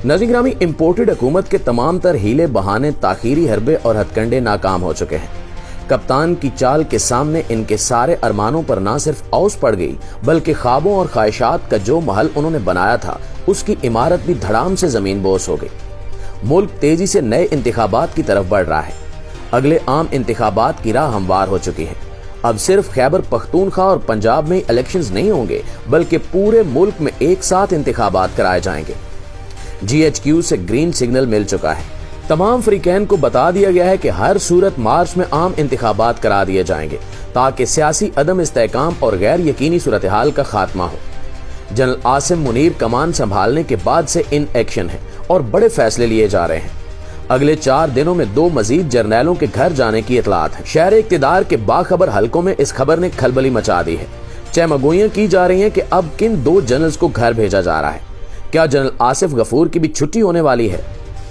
नाज़रीन ग्रामी, इम्पोर्टेड हुकूमत के तमाम तर हीले बहाने, ताखीरी हरबे और हथकंडे नाकाम हो चुके हैं। कप्तान की चाल के सामने इनके सारे अरमानों पर ना सिर्फ औस पड़ गई, बल्कि ख्वाबों और ख्वाहिशात का जो महल उन्होंने बनाया था उसकी इमारत भी धड़ाम से जमीन बोस हो गई। मुल्क तेजी से नए इंतखाबात की तरफ बढ़ रहा है। अगले आम इंतखाबात की राह हमवार हो चुकी है। अब सिर्फ खैबर पख्तूनख्वा और पंजाब में इलेक्शंस नहीं होंगे, बल्कि पूरे मुल्क में एक साथ इंतखाबात कराए जाएंगे। GHQ से ग्रीन सिग्नल मिल चुका है। तमाम फ्रीकैन को बता दिया गया है कि हर सूरत मार्च में आम इंतखाबात करा दिए जाएंगे, ताकि सियासी अदम इस्तेहकाम और गैर यकीनी सूरत हाल का खात्मा हो। जनरल आसिम मुनीर कमान संभालने के बाद से इन एक्शन है और बड़े फैसले लिए जा रहे हैं। अगले 4 दिनों में 2 मजीद जर्नैलों के घर जाने की इतलात है। शहर इक्तिदार के बाखबर हलकों में इस खबर ने खलबली मचा दी है। चहमगोइयां की जा रही हैं कि अब किन 2 जनरल्स को घर भेजा जा रहा है। क्या जनरल आसिफ गफूर की भी छुट्टी होने वाली है?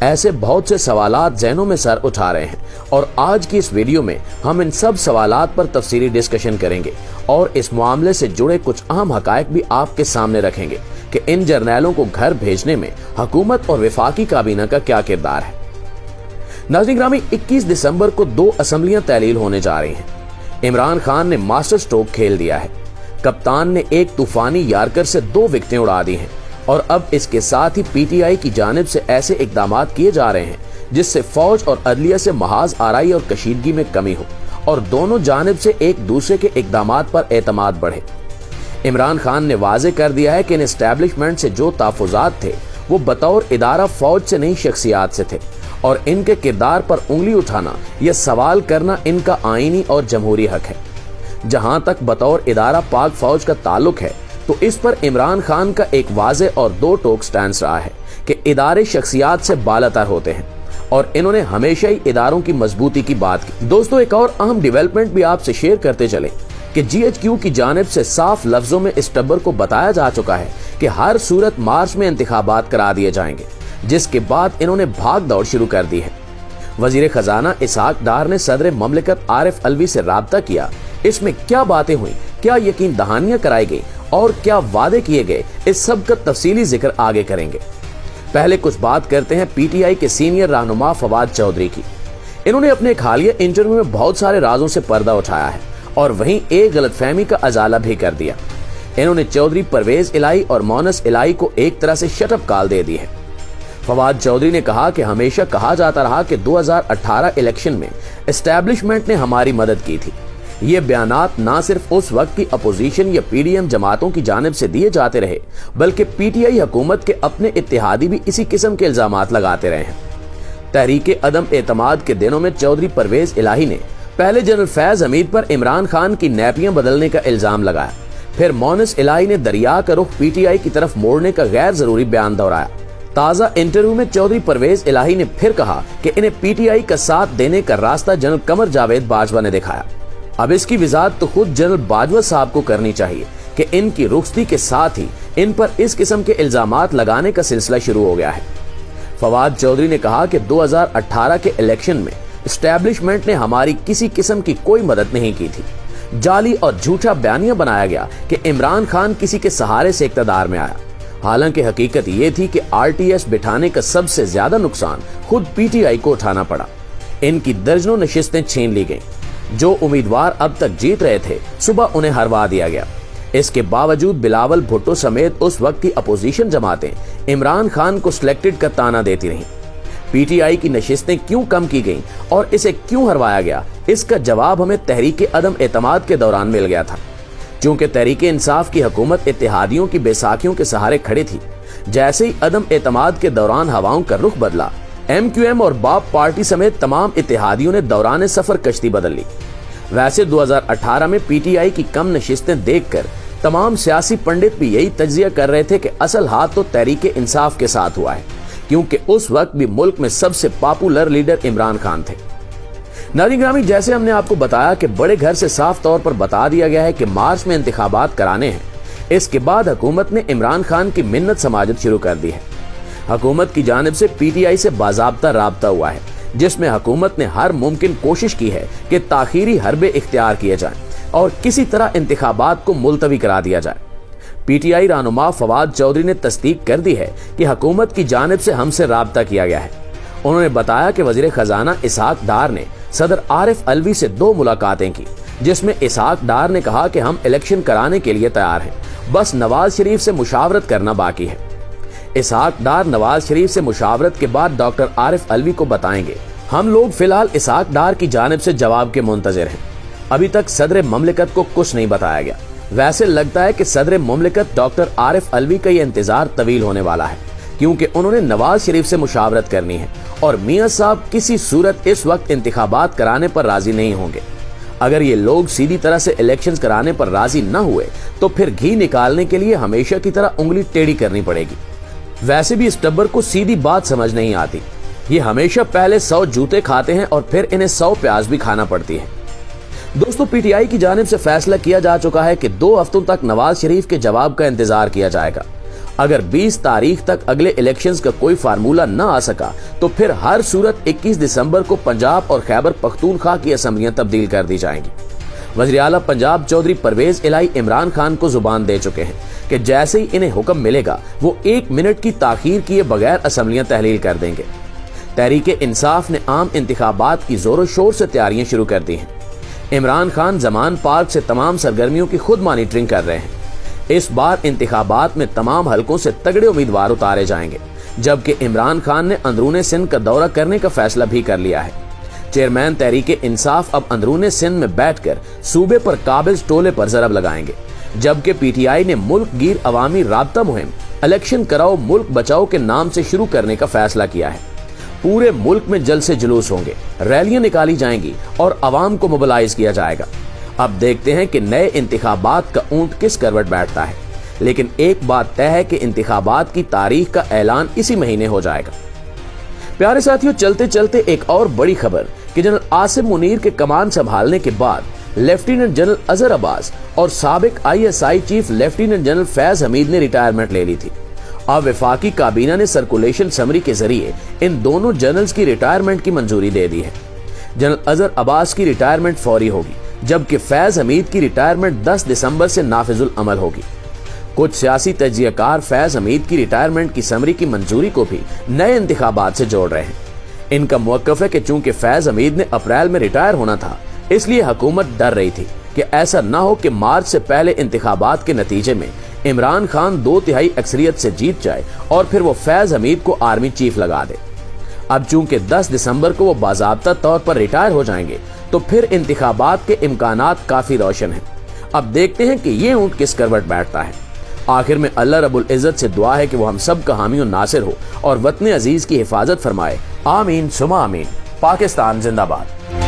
ऐसे बहुत से सवालात ज़हनों में सर उठा रहे हैं और आज की इस वीडियो में हम इन सब सवालात पर तफसीली डिस्कशन करेंगे और इस मामले से जुड़े कुछ अहम हकायक भी आपके सामने रखेंगे कि इन जर्नैलों को घर भेजने में हुकूमत और वफाकी काबीना का क्या किरदार है। नाज़रीन ग्रामी, 21 दिसंबर को 2 असम्बलियां तहलील होने जा रही हैं। इमरान खान ने मास्टर स्ट्रोक खेल दिया है। कप्तान ने एक तूफानी यार्कर से 2 विकेटें उड़ा दी हैं और अब इसके साथ ही PTI की जानिब से ऐसे इकदामात किए जा रहे हैं जिससे फौज और अदलिया से महाज आराई और कशीदगी में कमी हो और दोनों जानिब से एक दूसरे के इकदामात पर एतमाद बढ़े। इमरान खान ने वाजे कर दिया है कि इन एस्टैब्लिशमेंट से जो तहफ़्फ़ुज़ात थे वो बतौर इदारा फौज से नहीं शख्सियात से थे और इनके किरदार पर उंगली उठाना या सवाल करना इनका आईनी और जमहूरी हक है। जहां तक बतौर इदारा पाक फौज का ताल्लुक है तो इस पर इमरान खान का एक वाज़े और 2 टोक स्टैंस रहा है कि इदारे शख्सियात से बालातर होते हैं और इन्होंने हमेशा ही इदारों की मजबूती की बात की। दोस्तों, एक और अहम डेवलपमेंट भी आपसे शेयर करते चले कि GHQ की जानिब से साफ लफ्जों में इस टब्बर को बताया जा चुका है कि हर सूरत मार्च में इंतखाबात करा दिए जाएंगे, जिसके बाद इन्होंने भाग दौड़ शुरू कर दी है। वजीर खजाना इसहाक डार ने सदर ममलिकत आरिफ अलवी से राब्ता किया। इसमें क्या बातें हुई, क्या यकीन दहानियां कराई गई और क्या वादे किए गए, इस सब का तफसीली जिक्र आगे करेंगे। पहले कुछ बात करते हैं PTI के सीनियर रहनुमा फवाद चौधरी की। इन्होंने अपने एक हालिया इंटरव्यू में बहुत सारे राजों से पर्दा उठाया है और वहीं एक गलतफहमी का अजाला भी कर दिया। इन्होंने चौधरी परवेज इलाही और मोनस इलाही को एक तरह से शटअप कॉल दे दी है। फवाद चौधरी ने कहा कि हमेशा कहा जाता रहा कि 2018 इलेक्शन में एस्टैब्लिशमेंट ने हमारी मदद की थी। ये बयानात ना सिर्फ उस वक्त की अपोजिशन या PDM जमातों की जानिब से दिए जाते रहे, बल्कि PTI हुकूमत के अपने इत्तेहादी भी इसी किस्म के इल्जामात लगाते रहे हैं। तहरीके अदम एतमाद के दिनों में चौधरी परवेज इलाही ने पहले जनरल फैज हमीद पर इमरान खान की नैपियां बदलने का इल्जाम लगाया। फिर मोनस इलाही ने दरिया का रुख PTI की तरफ मोड़ने का गैर जरूरी बयान दोहराया। ताज़ा इंटरव्यू में चौधरी परवेज इलाही ने फिर कहा कि इन्हें PTI का साथ देने का रास्ता जनरल कमर जावेद बाजवा ने दिखाया। अब इसकी वजाहत तो खुद जनरल बाजवा साहब को करनी चाहिए कि इनकी रुखसती के साथ ही इन पर इस किस्म के इल्जामात लगाने का सिलसिला शुरू हो गया है। फवाद चौधरी ने कहा कि 2018 के इलेक्शन में एस्टैब्लिशमेंट ने हमारी किसी किस्म की कोई मदद नहीं की थी। जाली और झूठा बयानिया बनाया गया कि इमरान खान किसी के सहारे से इक़्तिदार में आया। हालांकि हकीकत ये थी कि RTS बिठाने का सबसे ज्यादा नुकसान खुद PTI को उठाना पड़ा। इनकी दर्जनों नशिस्तें छीन ली गईं। जो उम्मीदवार अब तक जीत रहे थे, सुबह उन्हें हरवा दिया गया। इसके बावजूद बिलावल भुट्टो समेत उस वक्त की अपोजिशन जमातें इमरान खान को सिलेक्टेड का ताना देती रहीं। PTI की नशिस्तें क्यों कम की गईं और इसे क्यों हरवाया गया, इसका जवाब हमें तहरीके अदम एतमाद के दौरान मिल गया था। चूंकि तहरीके इंसाफ की हुकूमत इत्तेहादियों की बैसाखियों के सहारे खड़ी थी, जैसे ही अदम एतमाद के दौरान हवाओं का रुख बदला, MQM और बाप पार्टी समेत तमाम इत्तेहादियों ने दौरान सफर कश्ती बदल ली। वैसे 2018 में PTI की कम नशिस्तें देखकर तमाम सियासी पंडित भी यही तज्जिया कर रहे थे कि असल हाथ तो तहरीके इंसाफ के साथ हुआ है, क्योंकि उस वक्त भी मुल्क में सबसे पॉपुलर लीडर इमरान खान थे। नाज़रीन ग्रामी, जैसे हमने आपको बताया कि बड़े घर से साफ तौर पर बता दिया गया है कि मार्च में इंतखाबात कराने हैं। इसके बाद हुकूमत ने इमरान खान की मिन्नत समाजत शुरू कर दी है। हुकूमत की जानिब से PTI से बाज़ाब्ता राब्ता हुआ है, जिसमें हुकूमत ने हर मुमकिन कोशिश की है कि ताखीरी हरबे इख्तियार किए जाएं और किसी तरह इंतखाबात को मुलतवी करा दिया जाए। PTI रहनुमा फवाद चौधरी ने तस्दीक कर दी है कि हुकूमत की जानिब से हमसे राब्ता किया गया है। उन्होंने बताया कि वजीर खजाना इसहाक डार ने सदर आरिफ अलवी से 2 मुलाकातें की, जिसमें इसहाक डार ने कहा कि हम इलेक्शन कराने के लिए तैयार हैं, बस नवाज शरीफ से मुशावरत करना बाकी है। इसहाक डार नवाज शरीफ से मुशावरत के बाद डॉक्टर आरिफ अलवी को बताएंगे। हम लोग फिलहाल इसहाक डार की जानिब से जवाब के मुंतजर हैं। अभी तक सदर ममलिकत को कुछ नहीं बताया गया। वैसे लगता है कि सदर ममलिकत डॉक्टर आरिफ अलवी का ये इंतजार तवील होने वाला है, क्योंकि उन्होंने नवाज शरीफ से मुशावरत करनी है और मियां साहब किसी सूरत इस वक्त इंतखाबात कराने पर राजी नहीं होंगे। अगर ये लोग सीधी तरह से इलेक्शंस कराने पर राजी न हुए तो फिर घी निकालने के लिए हमेशा की तरह उंगली टेढ़ी करनी पड़ेगी। वैसे भी इस टब्बर को सीधी बात समझ नहीं आती। ये हमेशा पहले 100 जूते खाते हैं और फिर इन्हें 100 प्याज भी खाना पड़ती है। दोस्तों, PTI की जानिब से फैसला किया जा चुका है कि 2 हफ्तों तक नवाज शरीफ के जवाब का इंतजार किया जाएगा। अगर 20 तारीख तक अगले इलेक्शंस का कोई फार्मूला न आ सका तो फिर हर सूरत 21 दिसंबर को पंजाब और खैबर पख्तूनख्वा की असम्बलियां तब्दील कर दी जाएंगी। वज़ीर आला पंजाब चौधरी परवेज इलाही इमरान खान को जुबान दे चुके हैं कि जैसे ही इन्हें हुक्म मिलेगा वो 1 मिनट की ताखीर किए बगैर असम्बलियां तहलील कर देंगे। तहरीके इंसाफ ने आम इंतखाबात की जोरों शोर से तैयारियां शुरू कर दी हैं। इमरान खान जमान पार्क से तमाम सरगर्मियों की खुद मॉनिटरिंग कर रहे हैं। इस बार इंतखाबात में तमाम हलकों से तगड़े उम्मीदवार उतारे जाएंगे, जबकि इमरान खान ने अंदरूने सिंध का दौरा करने का फैसला भी कर लिया है। चेयरमैन तहरीके इंसाफ अब अंदरूने सिंध में बैठकर सूबे पर काबिज टोले पर जरब लगाएंगे, जबकि PTI ने मुल्क गिर अवामी राब्ता मुहिम इलेक्शन कराओ मुल्क बचाओ के नाम से शुरू करने का फैसला किया है। पूरे मुल्क में जलसे जुलूस होंगे, रैलियां निकाली जाएंगी और अवाम को मोबिलाइज किया जाएगा। अब देखते हैं कि नए इंतखाबात का ऊंट किस करवट बैठता है, लेकिन एक बात तय है कि इंतखाबात की तारीख का ऐलान इसी महीने हो जाएगा। प्यारे साथियों, चलते चलते एक और बड़ी खबर कि जनरल आसिम मुनीर के कमान संभालने के बाद लेफ्टिनेंट जनरल अजहर अब्बास और साबिक ISI chief lieutenant general Faiz Hamid ने रिटायरमेंट ले ली थी। अब वफाकी काबीना ने सर्कुलेशन समरी के जरिए इन दोनों जनरल्स की रिटायरमेंट की मंजूरी दे दी है। जनरल अजहर अब्बास की रिटायरमेंट फौरी होगी, जबकि फैज हमीद की रिटायरमेंट 10 दिसंबर से नाफिजुल अमल होगी। कुछ सियासी तज्जियाकार फैज हमीद की रिटायरमेंट की समरी की मंजूरी को भी नए इंतखाबात से जोड़ रहे हैं। इनका मौक़िफ़ है कि चूंकि फैज हमीद ने अप्रैल में रिटायर होना था, इसलिए हुकूमत डर रही थी कि ऐसा न हो कि मार्च से पहले इंतखाबात के नतीजे में इमरान खान 2/3 अक्सरियत से जीत जाए और फिर वो फैज हमीद को आर्मी चीफ लगा दे। अब चूंकि 10 दिसंबर को वो बाज़ाब्ता तौर पर रिटायर हो जाएंगे तो फिर इंतखाबात के इम्कानात काफी रोशन हैं। अब देखते हैं कि ये ऊंट किस करवट बैठता है। आखिर में अल्लाह रब्बुल इज्जत से दुआ है कि वो हम सब का हामी और नासिर हो और वतन अजीज की हिफाजत फरमाए। आमीन सुमा आमीन। पाकिस्तान जिंदाबाद।